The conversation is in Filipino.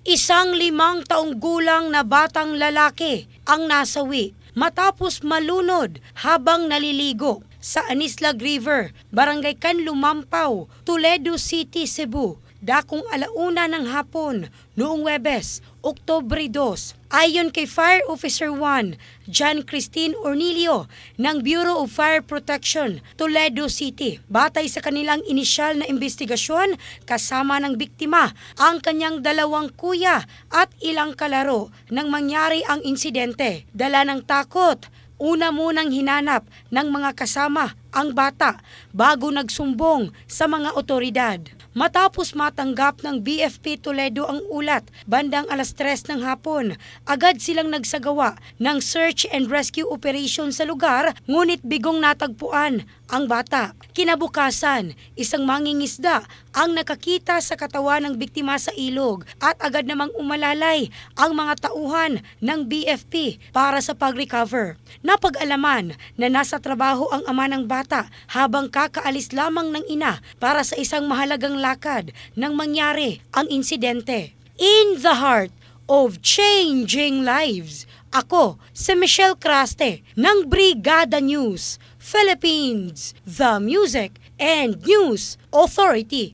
Isang 5 taong gulang na batang lalaki ang nasawi matapos malunod habang naliligo sa Anislag River, Barangay Canlumampaw, Toledo City, Cebu, dakong 1:00 ng hapon noong Huwebes, Oktubre 2. Ayon kay Fire Officer 1, John Christine Ornilio ng Bureau of Fire Protection, Toledo City. Batay sa kanilang inisyal na investigasyon, kasama ng biktima ang kanyang 2 kuya at ilang kalaro nang mangyari ang insidente. Dala ng takot, una munang hinanap ng mga kasama ang bata bago nagsumbong sa mga otoridad. Matapos matanggap ng BFP Toledo ang ulat, bandang 3:00 ng hapon, agad silang nagsagawa ng search and rescue operation sa lugar, ngunit bigong natagpuan ang bata. Kinabukasan, isang mangingisda ang nakakita sa katawan ng biktima sa ilog at agad namang umalalay ang mga tauhan ng BFP para sa pag-recover. Napag-alaman na nasa trabaho ang ama ng bata habang kakaalis lamang ng ina para sa isang mahalagang lakad nang mangyari ang insidente. In the heart of changing lives, ako si Michelle Craste ng Brigada News Philippines, the Music and News Authority.